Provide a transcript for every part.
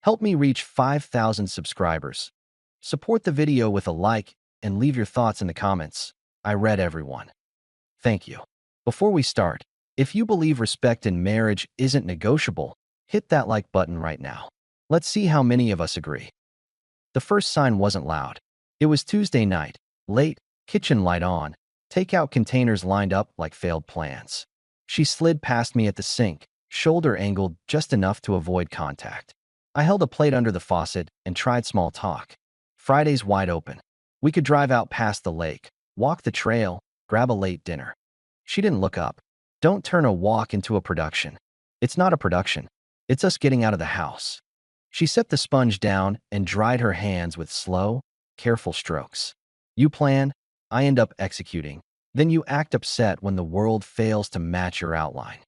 Help me reach 5,000 subscribers. Support the video with a like and leave your thoughts in the comments. I read everyone. Thank you. Before we start, if you believe respect in marriage isn't negotiable, hit that like button right now. Let's see how many of us agree. The first sign wasn't loud. It was Tuesday night, late, kitchen light on, takeout containers lined up like failed plans. She slid past me at the sink, shoulder angled just enough to avoid contact. I held a plate under the faucet and tried small talk. Friday's wide open. We could drive out past the lake, walk the trail, grab a late dinner. She didn't look up. Don't turn a walk into a production. It's not a production. It's us getting out of the house. She set the sponge down and dried her hands with slow, careful strokes. You plan, I end up executing. Then you act upset when the world fails to match your outline.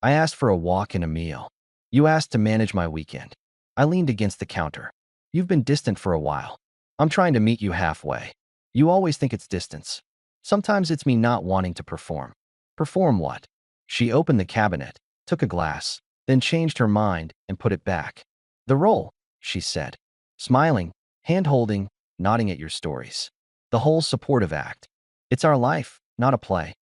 I asked for a walk and a meal. You asked to manage my weekend. I leaned against the counter. You've been distant for a while. I'm trying to meet you halfway. You always think it's distance. Sometimes it's me not wanting to perform. Perform what? She opened the cabinet, took a glass, then changed her mind and put it back. The role, she said, smiling, hand-holding, nodding at your stories. The whole supportive act. It's our life, not a play.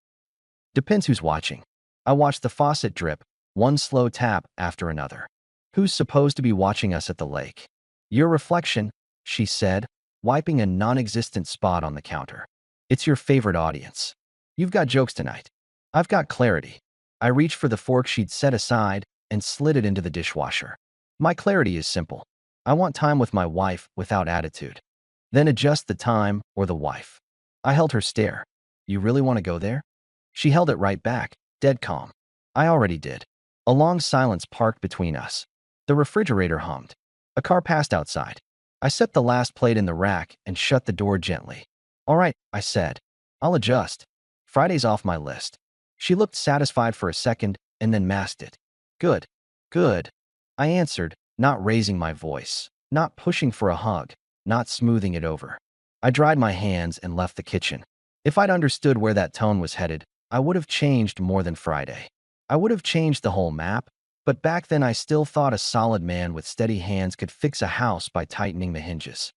Depends who's watching. I watched the faucet drip, one slow tap after another. Who's supposed to be watching us at the lake? Your reflection, she said, wiping a non-existent spot on the counter. It's your favorite audience. You've got jokes tonight. I've got clarity. I reached for the fork she'd set aside and slid it into the dishwasher. My clarity is simple. I want time with my wife without attitude. Then adjust the time or the wife. I held her stare. You really want to go there? She held it right back, dead calm. I already did. A long silence parked between us. The refrigerator hummed. A car passed outside. I set the last plate in the rack and shut the door gently. All right, I said. I'll adjust. Friday's off my list. She looked satisfied for a second and then masked it. Good. Good. I answered, not raising my voice, not pushing for a hug, not smoothing it over. I dried my hands and left the kitchen. If I'd understood where that tone was headed, I would have changed more than Friday. I would have changed the whole map, but back then I still thought a solid man with steady hands could fix a house by tightening the hinges.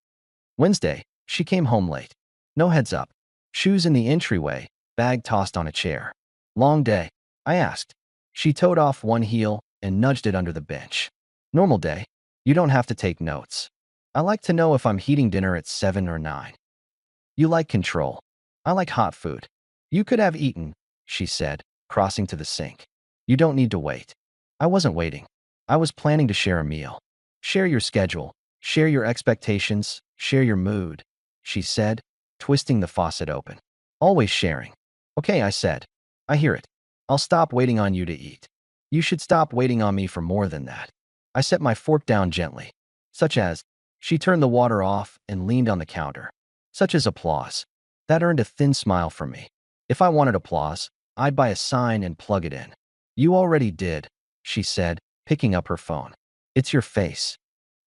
Wednesday, she came home late. No heads up. Shoes in the entryway, bag tossed on a chair. Long day, I asked. She toed off one heel and nudged it under the bench. Normal day. You don't have to take notes. I like to know if I'm heating dinner at 7 or 9. You like control. I like hot food. You could have eaten, she said, crossing to the sink. You don't need to wait. I wasn't waiting. I was planning to share a meal. Share your schedule. Share your expectations. Share your mood, she said, twisting the faucet open. Always sharing. Okay, I said. I hear it. I'll stop waiting on you to eat. You should stop waiting on me for more than that. I set my fork down gently. Such as, she turned the water off and leaned on the counter. Such as applause. That earned a thin smile from me. If I wanted applause, I'd buy a sign and plug it in. You already did, she said, picking up her phone. It's your face.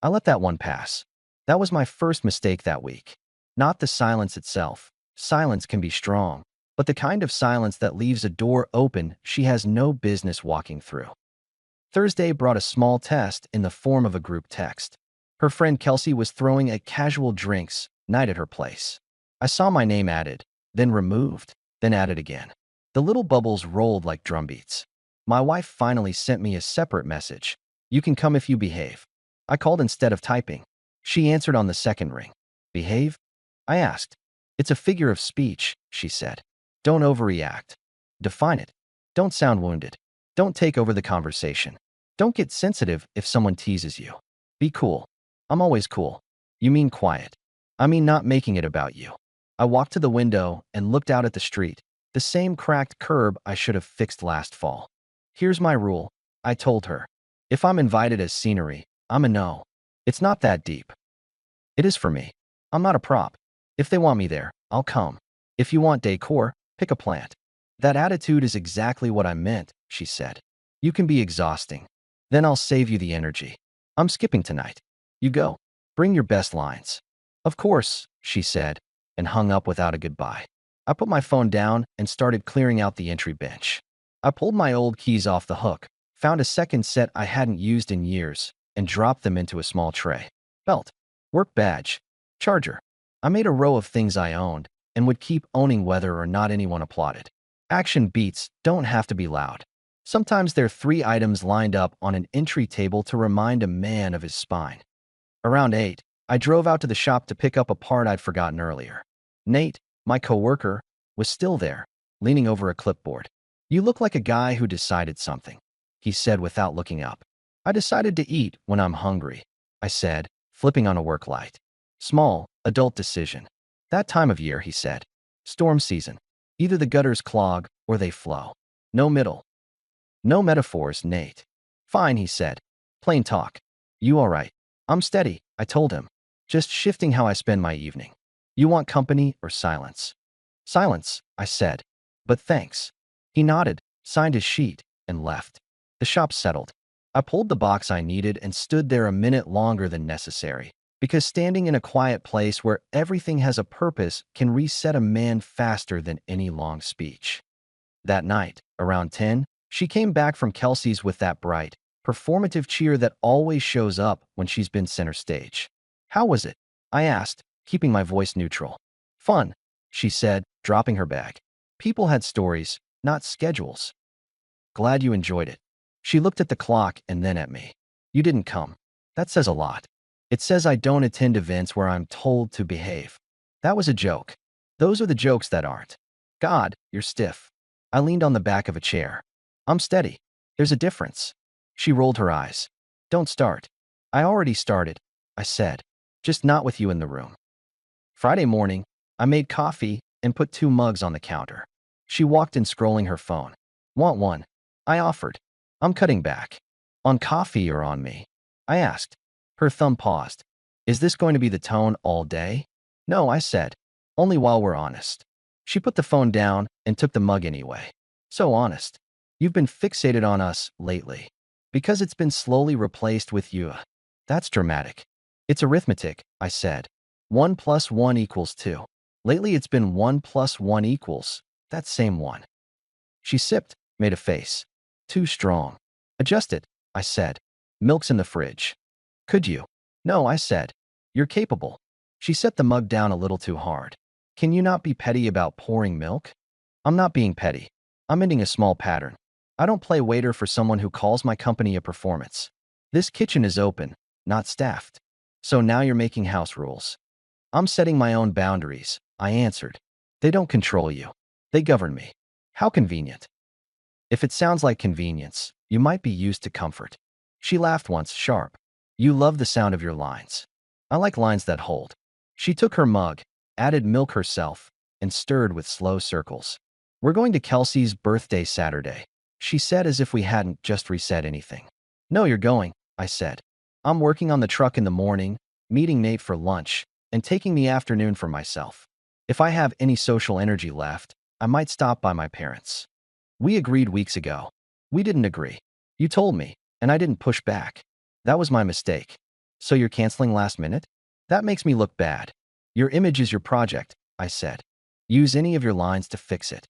I let that one pass. That was my first mistake that week. Not the silence itself. Silence can be strong, but the kind of silence that leaves a door open she has no business walking through. Thursday brought a small test in the form of a group text. Her friend Kelsey was throwing a casual drinks night at her place. I saw my name added, then removed, then added again. The little bubbles rolled like drumbeats. My wife finally sent me a separate message. You can come if you behave. I called instead of typing. She answered on the second ring. Behave? I asked. It's a figure of speech, she said. Don't overreact. Define it. Don't sound wounded. Don't take over the conversation. Don't get sensitive if someone teases you. Be cool. I'm always cool. You mean quiet. I mean not making it about you. I walked to the window and looked out at the street, the same cracked curb I should have fixed last fall. Here's my rule, I told her. If I'm invited as scenery, I'm a no. It's not that deep. It is for me. I'm not a prop. If they want me there, I'll come. If you want decor, pick a plant. That attitude is exactly what I meant, she said. You can be exhausting. Then I'll save you the energy. I'm skipping tonight. You go. Bring your best lines. Of course, she said, and hung up without a goodbye. I put my phone down and started clearing out the entry bench. I pulled my old keys off the hook, found a second set I hadn't used in years, and dropped them into a small tray. Belt, work badge, charger. I made a row of things I owned and would keep owning whether or not anyone applauded. Action beats don't have to be loud. Sometimes they're 3 items lined up on an entry table to remind a man of his spine. Around 8, I drove out to the shop to pick up a part I'd forgotten earlier. Nate, my coworker, was still there, leaning over a clipboard. "You look like a guy who decided something," he said without looking up. "I decided to eat when I'm hungry," I said, flipping on a work light. "Small, adult decision. That time of year," he said. "Storm season. Either the gutters clog or they flow. No middle. No metaphors, Nate." "Fine," he said. "Plain talk. You all right?" "I'm steady," I told him. "Just shifting how I spend my evening." "You want company or silence?" "Silence," I said. "But thanks." He nodded, signed his sheet, and left. The shop settled. I pulled the box I needed and stood there a minute longer than necessary, because standing in a quiet place where everything has a purpose can reset a man faster than any long speech. That night, around 10, she came back from Kelsey's with that bright, performative cheer that always shows up when she's been center stage. "How was it?" I asked, keeping my voice neutral. "Fun," she said, dropping her bag. "People had stories, not schedules." "Glad you enjoyed it." She looked at the clock and then at me. "You didn't come. That says a lot. It says I don't attend events where I'm told to behave." That was a joke. Those are the jokes that aren't. "God, you're stiff." I leaned on the back of a chair. "I'm steady. There's a difference." She rolled her eyes. "Don't start." "I already started," I said. "Just not with you in the room." Friday morning, I made coffee and put 2 mugs on the counter. She walked in scrolling her phone. "Want one?" I offered. "I'm cutting back." "On coffee or on me?" I asked. Her thumb paused. "Is this going to be the tone all day?" "No," I said. "Only while we're honest." She put the phone down and took the mug anyway. "So honest. You've been fixated on us lately. Because it's been slowly replaced with you." "That's dramatic." "It's arithmetic," I said. 1 + 1 = 2. Lately it's been 1 + 1 equals that same 1. She sipped, made a face. "Too strong." "Adjust it," I said. "Milk's in the fridge." "Could you?" "No," I said. "You're capable." She set the mug down a little too hard. "Can you not be petty about pouring milk?" "I'm not being petty. I'm ending a small pattern. I don't play waiter for someone who calls my company a performance. This kitchen is open, not staffed. So now you're making house rules." "I'm setting my own boundaries," I answered. "They don't control you. They govern me." "How convenient." "If it sounds like convenience, you might be used to comfort." She laughed once, sharp. "You love the sound of your lines." "I like lines that hold." She took her mug, added milk herself, and stirred with slow circles. "We're going to Kelsey's birthday Saturday," she said as if we hadn't just reset anything. "No, you're going," I said. "I'm working on the truck in the morning, meeting Nate for lunch, and taking the afternoon for myself. If I have any social energy left, I might stop by my parents'." "We agreed weeks ago." "We didn't agree. You told me, and I didn't push back. That was my mistake." "So you're canceling last minute?" "That makes me look bad." "Your image is your project," I said. "Use any of your lines to fix it."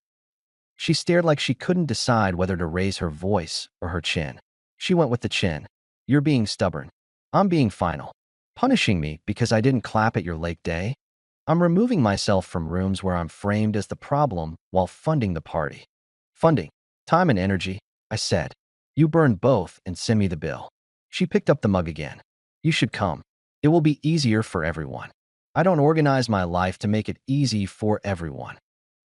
She stared like she couldn't decide whether to raise her voice or her chin. She went with the chin. "You're being stubborn." "I'm being final." "Punishing me because I didn't clap at your lake day?" "I'm removing myself from rooms where I'm framed as the problem while funding the party." "Funding time and energy," I said. "You burn both and send me the bill." She picked up the mug again. "You should come. It will be easier for everyone." "I don't organize my life to make it easy for everyone.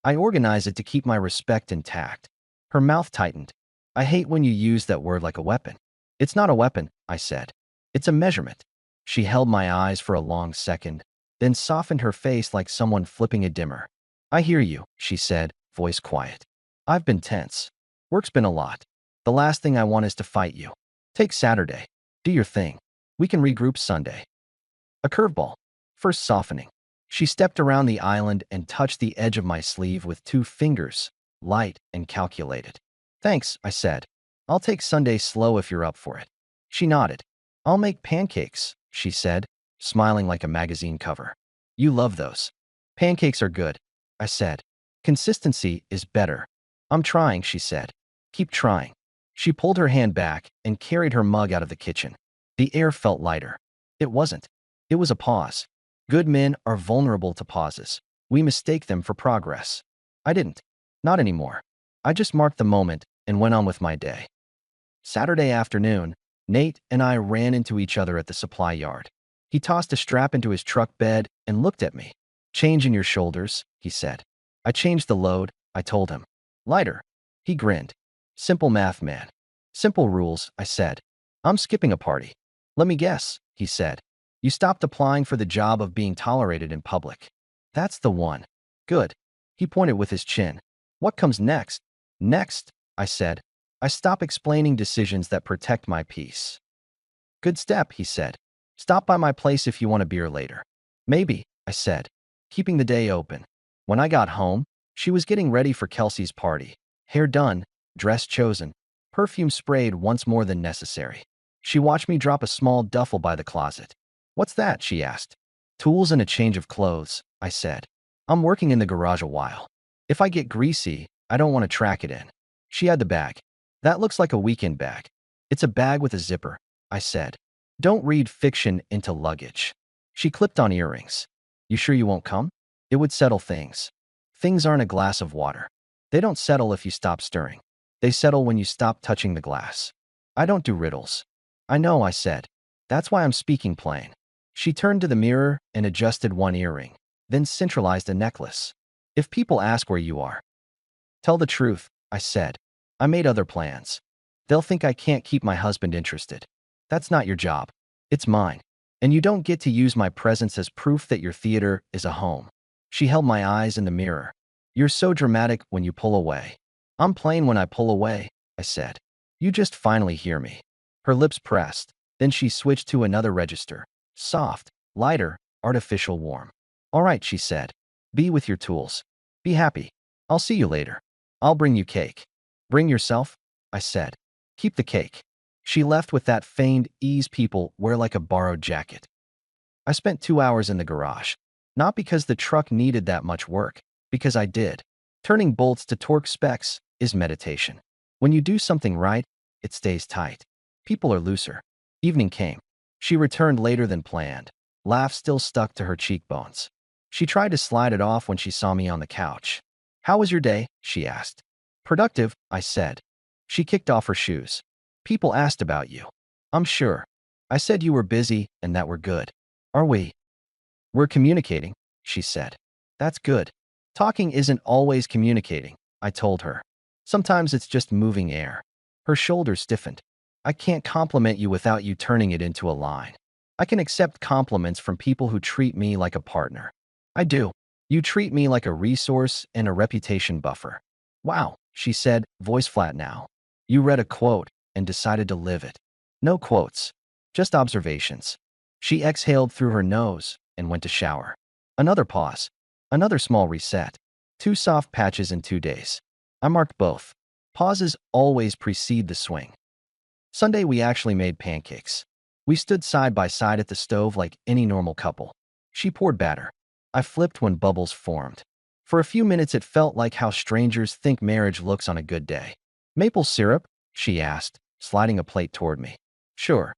I organize it to keep my respect intact." Her mouth tightened. "I hate when you use that word like a weapon." "It's not a weapon," I said. "It's a measurement." She held my eyes for a long second, then softened her face like someone flipping a dimmer. "I hear you," she said, voice quiet. "I've been tense. Work's been a lot. The last thing I want is to fight you. Take Saturday. Do your thing. We can regroup Sunday." A curveball. First softening. She stepped around the island and touched the edge of my sleeve with 2 fingers, light and calculated. "Thanks," I said. "I'll take Sunday slow if you're up for it." She nodded. "I'll make pancakes," she said, smiling like a magazine cover. "You love those." "Pancakes are good," I said. "Consistency is better." "I'm trying," she said. "Keep trying." She pulled her hand back and carried her mug out of the kitchen. The air felt lighter. It wasn't. It was a pause. Good men are vulnerable to pauses. We mistake them for progress. I didn't. Not anymore. I just marked the moment and went on with my day. Saturday afternoon, Nate and I ran into each other at the supply yard. He tossed a strap into his truck bed and looked at me. "Change in your shoulders," he said. I changed the load, I told him. "Lighter." He grinned. "Simple math, man." "Simple rules," I said. "I'm skipping a party." "Let me guess," he said. "You stopped applying for the job of being tolerated in public." "That's the one." "Good." He pointed with his chin. "What comes next?" "Next," I said, "I stop explaining decisions that protect my peace." "Good step," he said. "Stop by my place if you want a beer later." "Maybe," I said, keeping the day open. When I got home, she was getting ready for Kelsey's party. Hair done, dress chosen, perfume sprayed once more than necessary. She watched me drop a small duffel by the closet. "What's that?" she asked. "Tools and a change of clothes," I said. "I'm working in the garage a while. If I get greasy, I don't want to track it in." She had the bag. "That looks like a weekend bag." "It's a bag with a zipper," I said. "Don't read fiction into luggage." She clipped on earrings. "You sure you won't come?" "It would settle things." "Things aren't a glass of water. They don't settle if you stop stirring. They settle when you stop touching the glass." "I don't do riddles." "I know," I said. "That's why I'm speaking plain." She turned to the mirror and adjusted one earring, then centralized a necklace. "If people ask where you are, tell the truth," I said. "I made other plans. They'll think I can't keep my husband interested." "That's not your job. It's mine. And you don't get to use my presence as proof that your theater is a home." She held my eyes in the mirror. "You're so dramatic when you pull away." "I'm plain when I pull away," I said. "You just finally hear me." Her lips pressed. Then she switched to another register. Soft, lighter, artificial warm. "All right," she said. "Be with your tools. Be happy. I'll see you later. I'll bring you cake." "Bring yourself," I said. "Keep the cake." She left with that feigned ease people wear like a borrowed jacket. I spent 2 hours in the garage. Not because the truck needed that much work, because I did. Turning bolts to torque specs is meditation. When you do something right, it stays tight. People are looser. Evening came. She returned later than planned. Laugh still stuck to her cheekbones. She tried to slide it off when she saw me on the couch. "How was your day?" she asked. "Productive," I said. She kicked off her shoes. "People asked about you." "I'm sure. I said you were busy and that we're good." "Are we?" "We're communicating," she said. "That's good." "Talking isn't always communicating," I told her. "Sometimes it's just moving air." Her shoulders stiffened. "I can't compliment you without you turning it into a line. I can accept compliments from people who treat me like a partner." "I do. You treat me like a resource and a reputation buffer." "Wow," she said, voice flat now. "You read a quote and decided to live it." "No quotes. Just observations." She exhaled through her nose and went to shower. Another pause. Another small reset. 2 soft patches in 2 days. I marked both. Pauses always precede the swing. Sunday we actually made pancakes. We stood side by side at the stove like any normal couple. She poured batter. I flipped when bubbles formed. For a few minutes it felt like how strangers think marriage looks on a good day. "Maple syrup?" she asked, sliding a plate toward me. "Sure."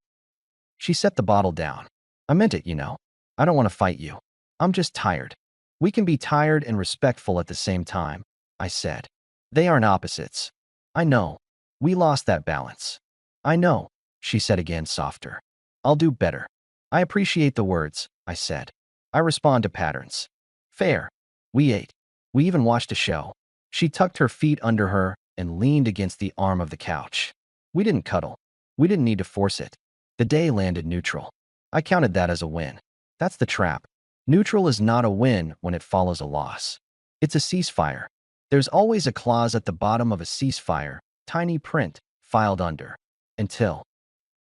She set the bottle down. "I meant it, you know. I don't want to fight you. I'm just tired." "We can be tired and respectful at the same time," I said. "They aren't opposites." "I know. We lost that balance." "I know," she said again, softer. "I'll do better." "I appreciate the words," I said. "I respond to patterns." "Fair." We ate. We even watched a show. She tucked her feet under her and leaned against the arm of the couch. We didn't cuddle. We didn't need to force it. The day landed neutral. I counted that as a win. That's the trap. Neutral is not a win when it follows a loss. It's a ceasefire. There's always a clause at the bottom of a ceasefire, tiny print, filed under. Until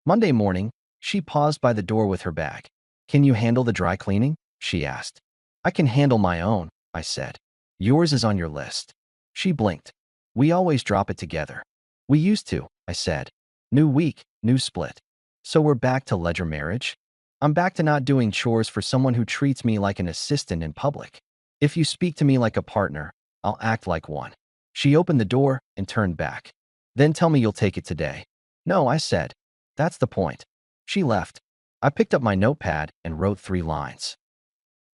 Monday morning, she paused by the door with her bag. "Can you handle the dry cleaning?" she asked. "I can handle my own," I said. "Yours is on your list." She blinked. "We always drop it together." "We used to," I said. "New week, new split." "So we're back to ledger marriage?" "I'm back to not doing chores for someone who treats me like an assistant in public. If you speak to me like a partner, I'll act like one." She opened the door and turned back. "Then tell me you'll take it today." "No," I said. "That's the point. She left. I picked up my notepad and wrote 3 lines.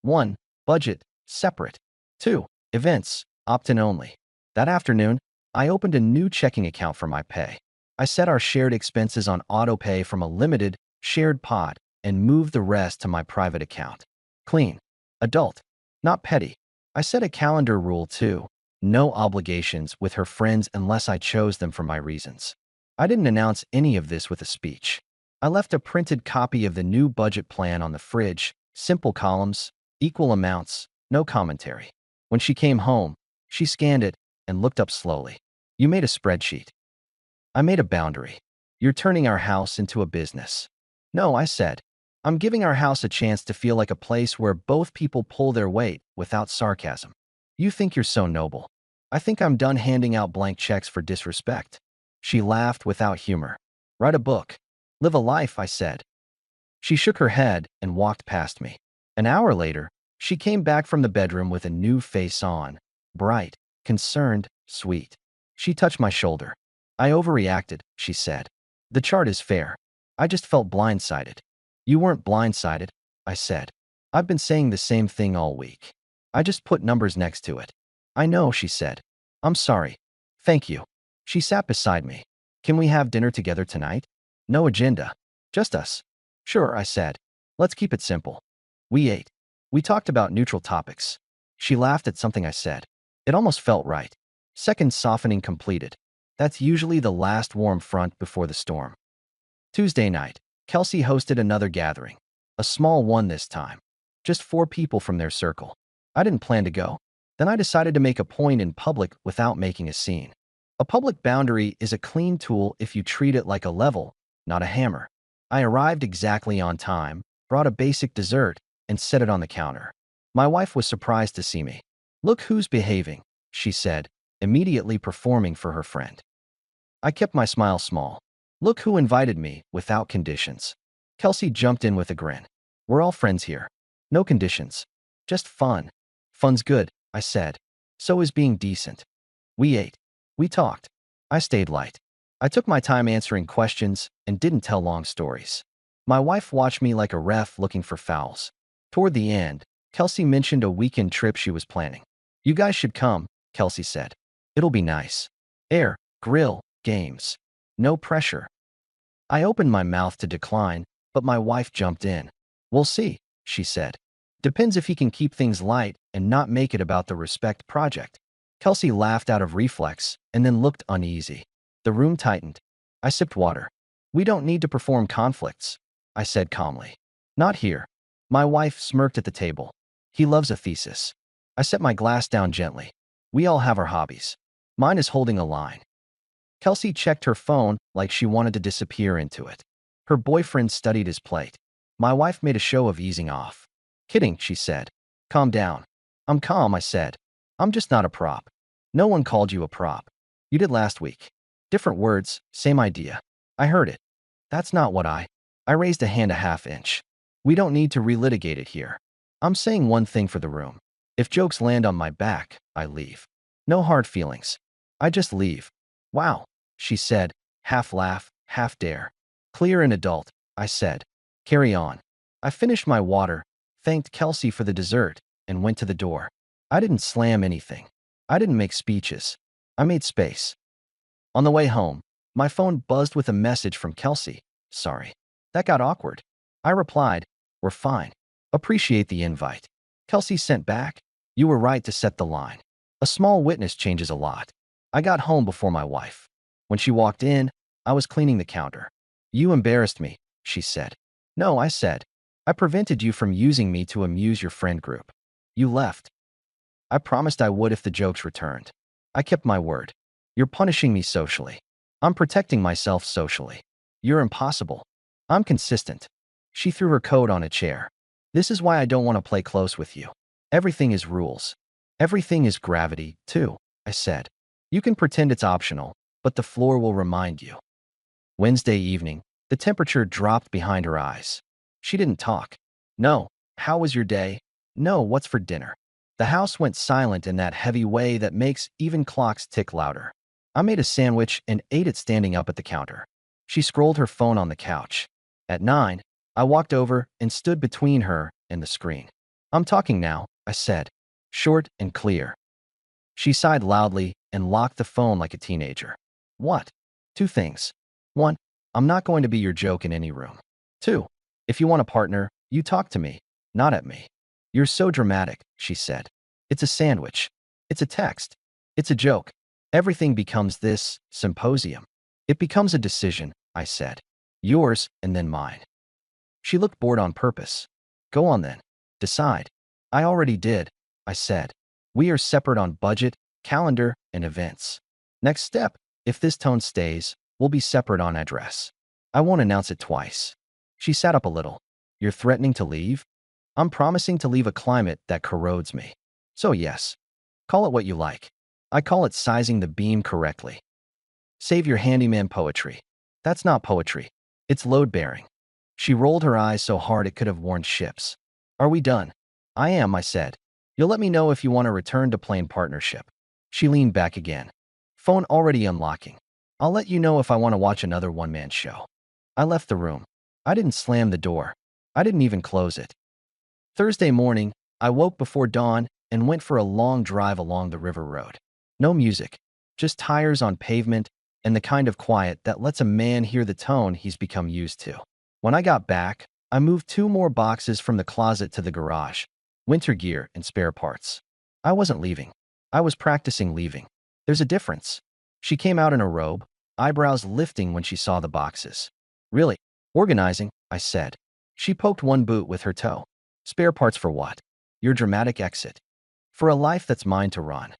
1. Budget, separate. 2. Events, opt-in only. That afternoon, I opened a new checking account for my pay. I set our shared expenses on autopay from a limited, shared pot and moved the rest to my private account. Clean. Adult. Not petty. I set a calendar rule too. No obligations with her friends unless I chose them for my reasons. I didn't announce any of this with a speech. I left a printed copy of the new budget plan on the fridge, simple columns, equal amounts, no commentary. When she came home, she scanned it and looked up slowly. You made a spreadsheet. I made a boundary. You're turning our house into a business. No, I said. I'm giving our house a chance to feel like a place where both people pull their weight without sarcasm. You think you're so noble. I think I'm done handing out blank checks for disrespect. She laughed without humor. Write a book. Live a life, I said. She shook her head and walked past me. An hour later, she came back from the bedroom with a new face on. Bright, concerned, sweet. She touched my shoulder. I overreacted, she said. The chart is fair. I just felt blindsided. You weren't blindsided, I said. I've been saying the same thing all week. I just put numbers next to it. I know, she said. I'm sorry. Thank you. She sat beside me. Can we have dinner together tonight? No agenda. Just us. Sure, I said. Let's keep it simple. We ate. We talked about neutral topics. She laughed at something I said. It almost felt right. Second softening completed. That's usually the last warm front before the storm. Tuesday night, Kelsey hosted another gathering. A small one this time. Just 4 people from their circle. I didn't plan to go. Then I decided to make a point in public without making a scene. A public boundary is a clean tool if you treat it like a level, not a hammer. I arrived exactly on time, brought a basic dessert, and set it on the counter. My wife was surprised to see me. Look who's behaving, she said, immediately performing for her friend. I kept my smile small. Look who invited me, without conditions. Kelsey jumped in with a grin. We're all friends here. No conditions. Just fun. Fun's good, I said. So is being decent. We ate. We talked. I stayed light. I took my time answering questions and didn't tell long stories. My wife watched me like a ref looking for fouls. Toward the end, Kelsey mentioned a weekend trip she was planning. You guys should come, Kelsey said. It'll be nice. Air, grill, games. No pressure. I opened my mouth to decline, but my wife jumped in. We'll see, she said. Depends if he can keep things light and not make it about the Respect project. Kelsey laughed out of reflex and then looked uneasy. The room tightened. I sipped water. We don't need to perform conflicts, I said calmly. Not here. My wife smirked at the table. He loves a thesis. I set my glass down gently. We all have our hobbies. Mine is holding a line. Kelsey checked her phone like she wanted to disappear into it. Her boyfriend studied his plate. My wife made a show of easing off. Kidding, she said. Calm down. I'm calm, I said. I'm just not a prop. No one called you a prop. You did last week. Different words, same idea. I heard it. That's not what I raised a hand a half inch. We don't need to relitigate it here. I'm saying one thing for the room. If jokes land on my back, I leave. No hard feelings. I just leave. Wow, she said, half laugh, half dare. Clear and adult, I said. Carry on. I finished my water, thanked Kelsey for the dessert, and went to the door. I didn't slam anything. I didn't make speeches. I made space. On the way home, my phone buzzed with a message from Kelsey. Sorry. That got awkward. I replied, we're fine. Appreciate the invite. Kelsey sent back, you were right to set the line. A small witness changes a lot. I got home before my wife. When she walked in, I was cleaning the counter. You embarrassed me, she said. No, I said. I prevented you from using me to amuse your friend group. You left. I promised I would if the jokes returned. I kept my word. You're punishing me socially. I'm protecting myself socially. You're impossible. I'm consistent. She threw her coat on a chair. This is why I don't want to play close with you. Everything is rules. Everything is gravity, too, I said. You can pretend it's optional, but the floor will remind you. Wednesday evening, the temperature dropped behind her eyes. She didn't talk. No, how was your day? No, what's for dinner? The house went silent in that heavy way that makes even clocks tick louder. I made a sandwich and ate it standing up at the counter. She scrolled her phone on the couch. At 9, I walked over and stood between her and the screen. I'm talking now, I said, short and clear. She sighed loudly and locked the phone like a teenager. What? Two things. One, I'm not going to be your joke in any room. Two, if you want a partner, you talk to me, not at me. You're so dramatic, she said. It's a sandwich. It's a text. It's a joke. Everything becomes this symposium. It becomes a decision, I said. Yours and then mine. She looked bored on purpose. Go on then. Decide. I already did, I said. We are separate on budget, calendar, and events. Next step, if this tone stays, we'll be separate on address. I won't announce it twice. She sat up a little. You're threatening to leave? I'm promising to leave a climate that corrodes me. So yes. Call it what you like. I call it sizing the beam correctly. Save your handyman poetry. That's not poetry. It's load-bearing. She rolled her eyes so hard it could have warned ships. Are we done? I am, I said. You'll let me know if you want to return to plain partnership. She leaned back again. Phone already unlocking. I'll let you know if I want to watch another one-man show. I left the room. I didn't slam the door. I didn't even close it. Thursday morning, I woke before dawn and went for a long drive along the river road. No music, just tires on pavement and the kind of quiet that lets a man hear the tone he's become used to. When I got back, I moved 2 more boxes from the closet to the garage, winter gear and spare parts. I wasn't leaving. I was practicing leaving. There's a difference. She came out in a robe, eyebrows lifting when she saw the boxes. Really? Organizing, I said. She poked one boot with her toe. Spare parts for what? Your dramatic exit. For a life that's mine to run.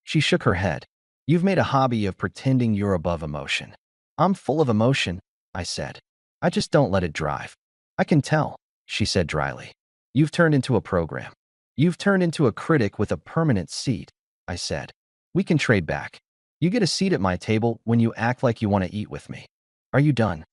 She shook her head. You've made a hobby of pretending you're above emotion. I'm full of emotion, I said. I just don't let it drive. I can tell, she said dryly. You've turned into a program. You've turned into a critic with a permanent seat, I said. We can trade back. You get a seat at my table when you act like you want to eat with me. Are you done?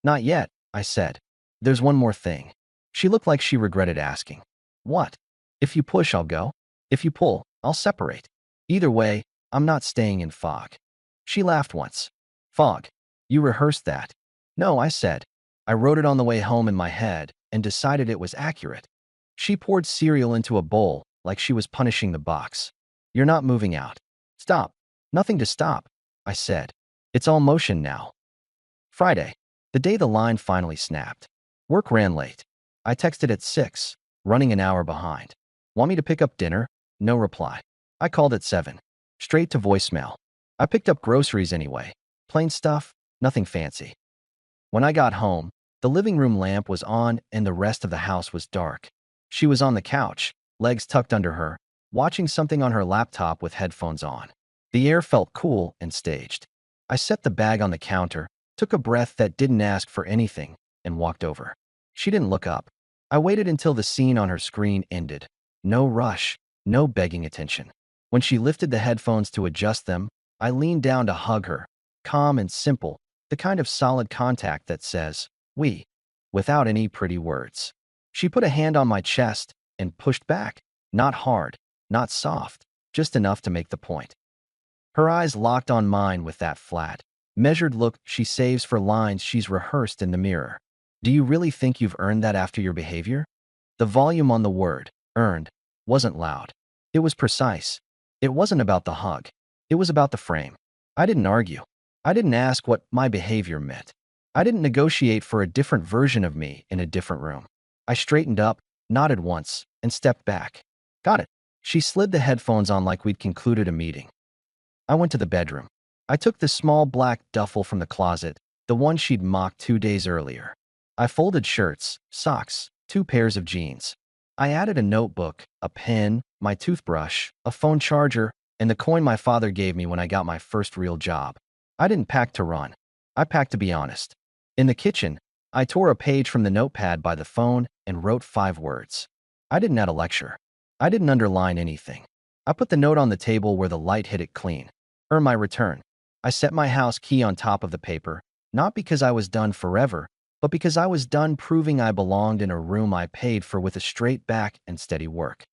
Not yet, I said. There's one more thing. She looked like she regretted asking. What? If you push, I'll go. If you pull, I'll separate. Either way, I'm not staying in fog. She laughed once. Fog. You rehearsed that. No, I said. I wrote it on the way home in my head and decided it was accurate. She poured cereal into a bowl like she was punishing the box. You're not moving out. Stop. Nothing to stop, I said. It's all motion now. Friday, the day the line finally snapped. Work ran late. I texted at 6, running an hour behind. Want me to pick up dinner? No reply. I called at 7. Straight to voicemail. I picked up groceries anyway. Plain stuff, nothing fancy. When I got home, the living room lamp was on and the rest of the house was dark. She was on the couch, legs tucked under her, watching something on her laptop with headphones on. The air felt cool and staged. I set the bag on the counter, took a breath that didn't ask for anything, and walked over. She didn't look up. I waited until the scene on her screen ended. No rush, no begging attention. When she lifted the headphones to adjust them, I leaned down to hug her, calm and simple, the kind of solid contact that says, we, without any pretty words. She put a hand on my chest and pushed back, not hard, not soft, just enough to make the point. Her eyes locked on mine with that flat, measured look she saves for lines she's rehearsed in the mirror. Do you really think you've earned that after your behavior? The volume on the word, earned, wasn't loud. It was precise. It wasn't about the hug. It was about the frame. I didn't argue. I didn't ask what my behavior meant. I didn't negotiate for a different version of me in a different room. I straightened up, nodded once, and stepped back. Got it. She slid the headphones on like we'd concluded a meeting. I went to the bedroom. I took the small black duffel from the closet, the one she'd mocked 2 days earlier. I folded shirts, socks, 2 pairs of jeans. I added a notebook, a pen, my toothbrush, a phone charger, and the coin my father gave me when I got my first real job. I didn't pack to run. I packed to be honest. In the kitchen, I tore a page from the notepad by the phone and wrote 5 words. I didn't add a lecture. I didn't underline anything. I put the note on the table where the light hit it clean. Earn my return. I set my house key on top of the paper, not because I was done forever, but because I was done proving I belonged in a room I paid for with a straight back and steady work.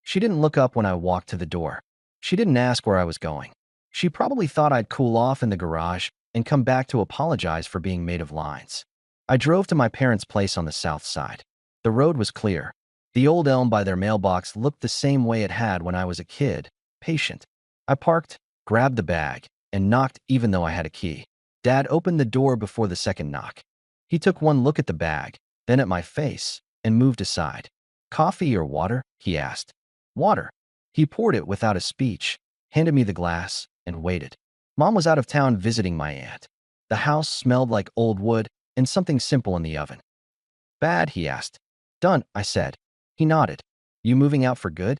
She didn't look up when I walked to the door. She didn't ask where I was going. She probably thought I'd cool off in the garage and come back to apologize for being made of lines. I drove to my parents' place on the south side. The road was clear. The old elm by their mailbox looked the same way it had when I was a kid, patient. I parked, grabbed the bag, and knocked even though I had a key. Dad opened the door before the second knock. He took one look at the bag, then at my face, and moved aside. "Coffee or water?" he asked. "Water." He poured it without a speech, handed me the glass, and waited. Mom was out of town visiting my aunt. The house smelled like old wood and something simple in the oven. "Bad?" he asked. "Done," I said. He nodded. "You moving out for good?"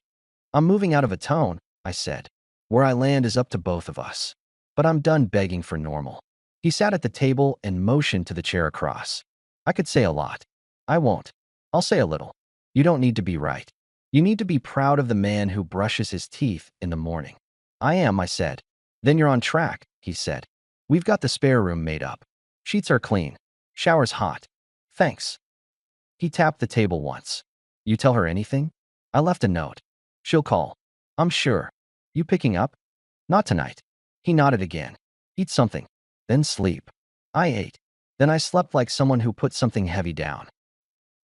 "I'm moving out of a tone," I said. "Where I land is up to both of us. But I'm done begging for normal." He sat at the table and motioned to the chair across. "I could say a lot. I won't. I'll say a little. You don't need to be right. You need to be proud of the man who brushes his teeth in the morning." "I am," I said. "Then you're on track," he said. "We've got the spare room made up. Sheets are clean. Shower's hot. Thanks." He tapped the table once. "You tell her anything?" "I left a note. She'll call. I'm sure. You picking up?" "Not tonight." He nodded again. "Eat something. Then sleep." I ate. Then I slept like someone who put something heavy down.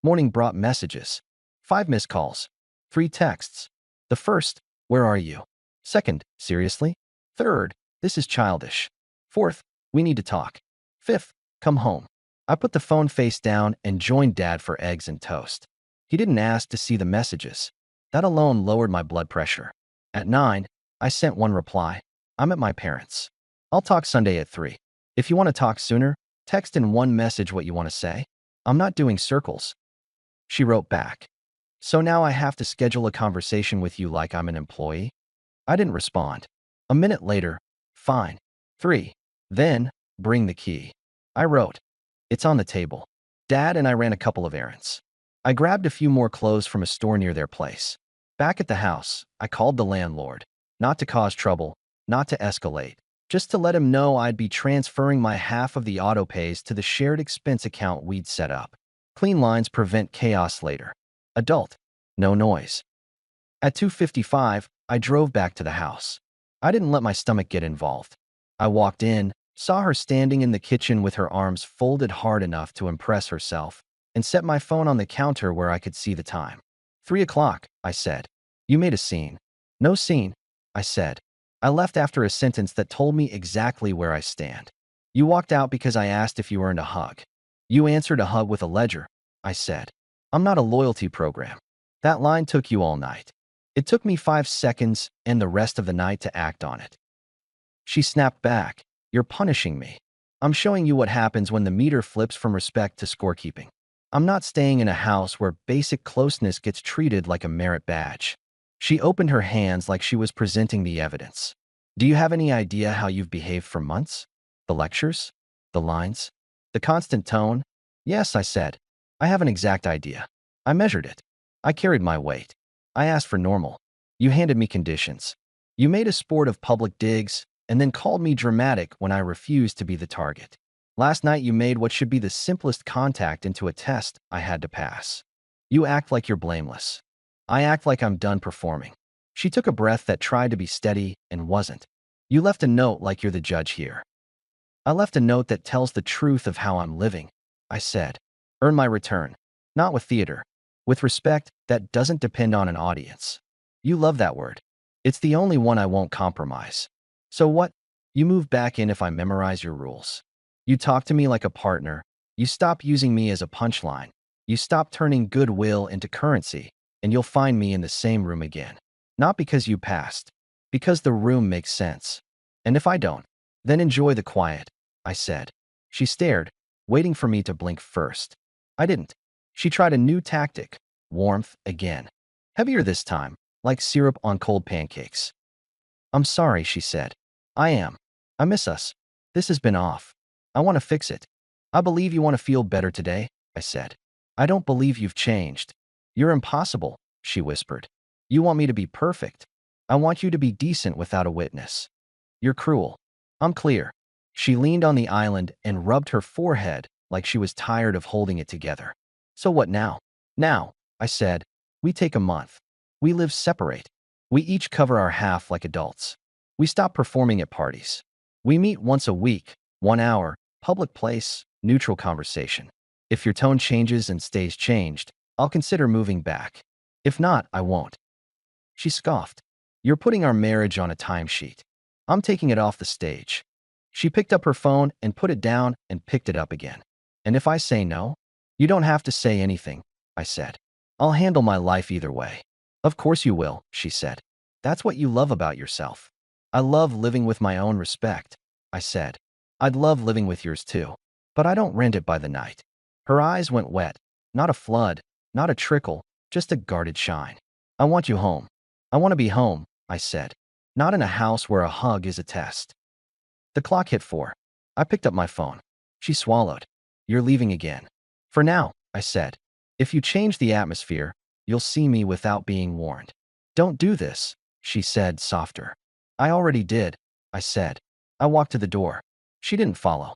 Morning brought messages. 5 missed calls. 3 texts. The first, "Where are you?" Second, "Seriously?" Third, "This is childish." Fourth, "We need to talk." Fifth, "Come home." I put the phone face down and joined Dad for eggs and toast. He didn't ask to see the messages. That alone lowered my blood pressure. At 9, I sent one reply. "I'm at my parents'. I'll talk Sunday at 3. If you want to talk sooner, text in one message what you want to say. I'm not doing circles." She wrote back. "So now I have to schedule a conversation with you like I'm an employee?" I didn't respond. A minute later, "Fine. 3. Then, bring the key." I wrote. "It's on the table." Dad and I ran a couple of errands. I grabbed a few more clothes from a store near their place. Back at the house, I called the landlord. Not to cause trouble, not to escalate, just to let him know I'd be transferring my half of the auto pays to the shared expense account we'd set up. Clean lines prevent chaos later. Adult. No noise. At 2:55, I drove back to the house. I didn't let my stomach get involved. I walked in, saw her standing in the kitchen with her arms folded hard enough to impress herself, and set my phone on the counter where I could see the time. 3 o'clock, I said. "You made a scene." "No scene," I said. I left after a sentence that told me exactly where I stand. "You walked out because I asked if you earned a hug." "You answered a hug with a ledger," I said. "I'm not a loyalty program." "That line took you all night." "It took me 5 seconds and the rest of the night to act on it." She snapped back. "You're punishing me. I'm showing you what happens when the meter flips from respect to scorekeeping. I'm not staying in a house where basic closeness gets treated like a merit badge." She opened her hands like she was presenting the evidence. "Do you have any idea how you've behaved for months? The lectures? The lines? The constant tone?" "Yes," I said. "I have an exact idea. I measured it. I carried my weight. I asked for normal. You handed me conditions. You made a sport of public digs and then called me dramatic when I refused to be the target. Last night you made what should be the simplest contact into a test I had to pass. You act like you're blameless. I act like I'm done performing." She took a breath that tried to be steady and wasn't. "You left a note like you're the judge here." "I left a note that tells the truth of how I'm living," I said. "Earn my return. Not with theater. With respect that doesn't depend on an audience." "You love that word. It's the only one I won't compromise." "So what? You move back in if I memorize your rules. You talk to me like a partner. You stop using me as a punchline. You stop turning goodwill into currency, and you'll find me in the same room again. Not because you passed, because the room makes sense. And if I don't, then enjoy the quiet," I said. She stared, waiting for me to blink first. I didn't. She tried a new tactic, warmth again. Heavier this time, like syrup on cold pancakes. "I'm sorry," she said. "I am. I miss us. This has been off. I want to fix it." "I believe you want to feel better today," I said. "I don't believe you've changed." "You're impossible," she whispered. "You want me to be perfect. I want you to be decent without a witness. You're cruel." "I'm clear." She leaned on the island and rubbed her forehead like she was tired of holding it together. "So what now?" "Now," I said, "we take a month. We live separate. We each cover our half like adults. We stop performing at parties. We meet once a week, 1 hour, public place, neutral conversation. If your tone changes and stays changed, I'll consider moving back. If not, I won't. She scoffed. You're putting our marriage on a timesheet. I'm taking it off the stage. She picked up her phone and put it down and picked it up again. And if I say no? You don't have to say anything, I said. I'll handle my life either way. Of course you will, she said. That's what you love about yourself. I love living with my own respect, I said. I'd love living with yours too. But I don't rent it by the night. Her eyes went wet. Not a flood, not a trickle, just a guarded shine. I want you home. I want to be home, I said. Not in a house where a hug is a test. The clock hit 4. I picked up my phone. She swallowed. You're leaving again. For now, I said. If you change the atmosphere, you'll see me without being warned. Don't do this, she said, softer. I already did, I said. I walked to the door. She didn't follow.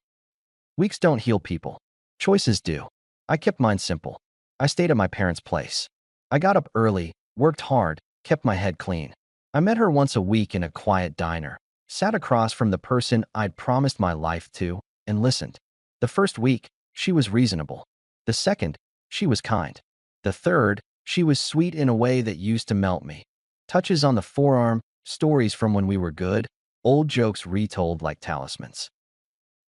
Weeks don't heal people. Choices do. I kept mine simple. I stayed at my parents' place. I got up early, worked hard, kept my head clean. I met her once a week in a quiet diner, sat across from the person I'd promised my life to, and listened. The first week, she was reasonable. The second, she was kind. The third, she was sweet in a way that used to melt me. Touches on the forearm, stories from when we were good, old jokes retold like talismans.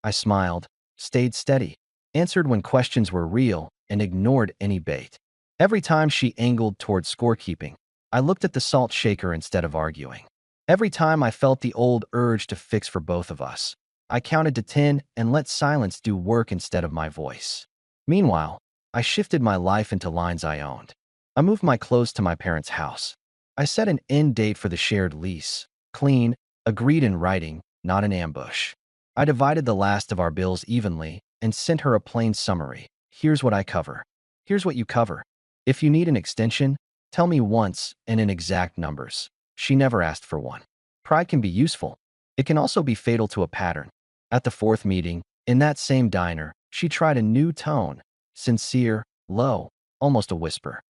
I smiled, stayed steady, answered when questions were real, and ignored any bait. Every time she angled toward scorekeeping, I looked at the salt shaker instead of arguing. Every time I felt the old urge to fix for both of us, I counted to 10 and let silence do work instead of my voice. Meanwhile, I shifted my life into lines I owned. I moved my clothes to my parents' house. I set an end date for the shared lease. Clean, agreed in writing, not an ambush. I divided the last of our bills evenly and sent her a plain summary. Here's what I cover. Here's what you cover. If you need an extension, tell me once and in exact numbers. She never asked for one. Pride can be useful. It can also be fatal to a pattern. At the 4th meeting, in that same diner, she tried a new tone. Sincere, low, almost a whisper.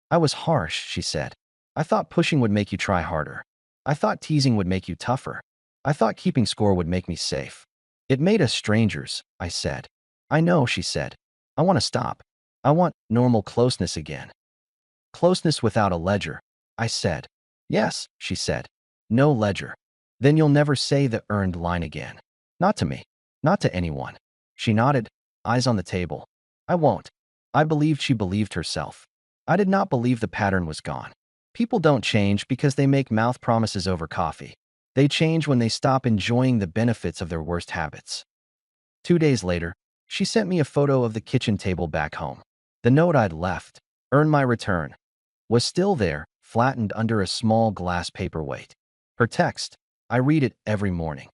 I was harsh, she said. I thought pushing would make you try harder. I thought teasing would make you tougher. I thought keeping score would make me safe. It made us strangers, I said. I know, she said. I want to stop. I want normal closeness again. Closeness without a ledger, I said. Yes, she said. No ledger. Then you'll never say the earned line again. Not to me. Not to anyone. She nodded, eyes on the table. I won't. I believed she believed herself. I did not believe the pattern was gone. People don't change because they make mouth promises over coffee. They change when they stop enjoying the benefits of their worst habits. 2 days later, she sent me a photo of the kitchen table back home. The note I'd left, earn my return, was still there, flattened under a small glass paperweight. Her text, I read it every morning.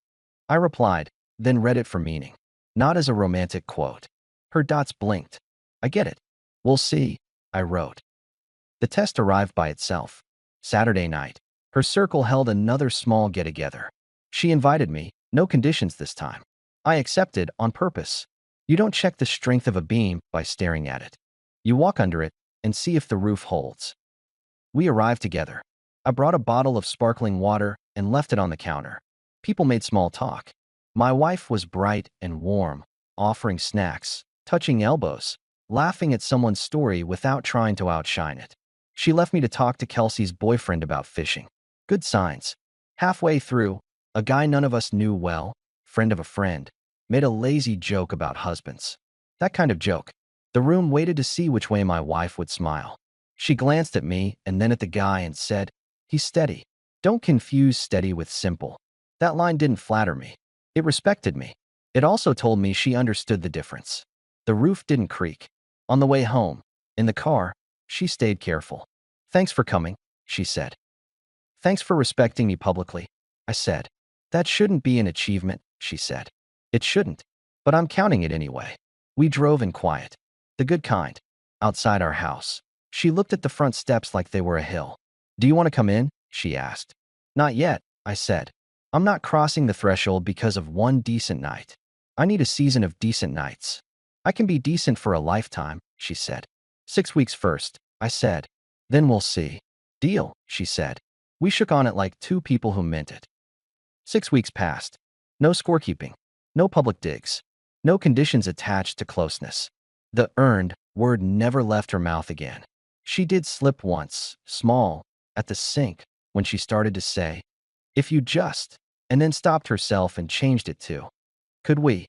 I replied, then read it for meaning. Not as a romantic quote. Her dots blinked. I get it. We'll see, I wrote. The test arrived by itself. Saturday night, her circle held another small get-together. She invited me, no conditions this time. I accepted on purpose. You don't check the strength of a beam by staring at it. You walk under it and see if the roof holds. We arrived together. I brought a bottle of sparkling water and left it on the counter. People made small talk. My wife was bright and warm, offering snacks, touching elbows, laughing at someone's story without trying to outshine it. She left me to talk to Kelsey's boyfriend about fishing. Good signs. Halfway through, a guy none of us knew well, friend of a friend, made a lazy joke about husbands. That kind of joke. The room waited to see which way my wife would smile. She glanced at me and then at the guy and said, "He's steady." Don't confuse steady with simple. That line didn't flatter me. It respected me. It also told me she understood the difference. The roof didn't creak. On the way home, in the car, she stayed careful. "Thanks for coming," she said. "Thanks for respecting me publicly," I said. "That shouldn't be an achievement," she said. "It shouldn't, but I'm counting it anyway." We drove in quiet. The good kind. Outside our house. She looked at the front steps like they were a hill. "Do you want to come in?" she asked. "Not yet," I said. "I'm not crossing the threshold because of one decent night. I need a season of decent nights." "I can be decent for a lifetime," she said. 6 weeks first, I said. "Then we'll see." "Deal," she said. We shook on it like two people who meant it. 6 weeks passed. No scorekeeping. No public digs. No conditions attached to closeness. The earned word never left her mouth again. She did slip once, small, at the sink, when she started to say, "If you just," and then stopped herself and changed it to, "Could we?"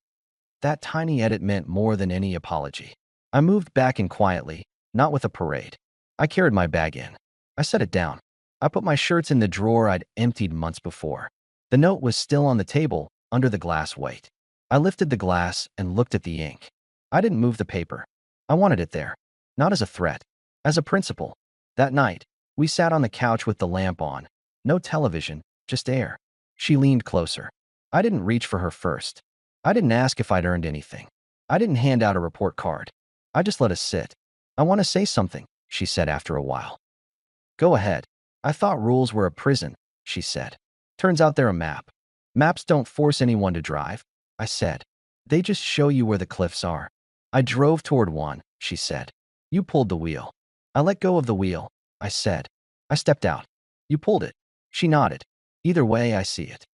That tiny edit meant more than any apology. I moved back in quietly, not with a parade. I carried my bag in. I set it down. I put my shirts in the drawer I'd emptied months before. The note was still on the table, under the glass weight. I lifted the glass and looked at the ink. I didn't move the paper. I wanted it there. Not as a threat. As a principle. That night, we sat on the couch with the lamp on. No television, just air. She leaned closer. I didn't reach for her first. I didn't ask if I'd earned anything. I didn't hand out a report card. I just let us sit. "I want to say something," she said after a while. "Go ahead." "I thought rules were a prison," she said. "Turns out they're a map." "Maps don't force anyone to drive," I said. "They just show you where the cliffs are." "I drove toward one," she said. "You pulled the wheel." "I let go of the wheel," I said. "I stepped out." "You pulled it." She nodded. "Either way, I see it."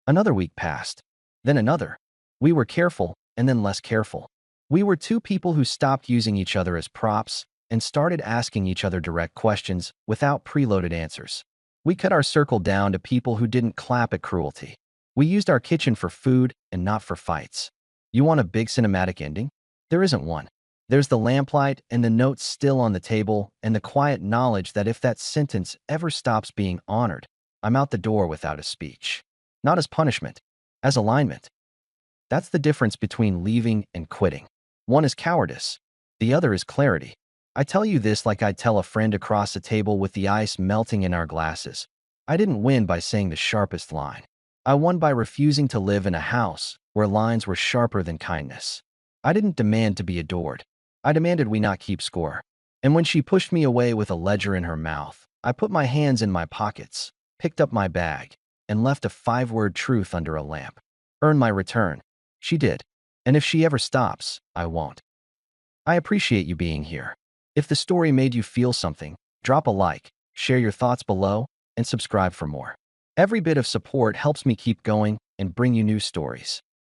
Another week passed. Then another. We were careful, and then less careful. We were two people who stopped using each other as props and started asking each other direct questions without preloaded answers. We cut our circle down to people who didn't clap at cruelty. We used our kitchen for food and not for fights. You want a big cinematic ending? There isn't one. There's the lamplight and the notes still on the table and the quiet knowledge that if that sentence ever stops being honored, I'm out the door without a speech. Not as punishment, as alignment. That's the difference between leaving and quitting. One is cowardice. The other is clarity. I tell you this like I'd tell a friend across the table with the ice melting in our glasses. I didn't win by saying the sharpest line. I won by refusing to live in a house where lines were sharper than kindness. I didn't demand to be adored. I demanded we not keep score. And when she pushed me away with a ledger in her mouth, I put my hands in my pockets, picked up my bag, and left a 5-word truth under a lamp. Earn my return. She did. And if she ever stops, I won't. I appreciate you being here. If the story made you feel something, drop a like, share your thoughts below, and subscribe for more. Every bit of support helps me keep going and bring you new stories.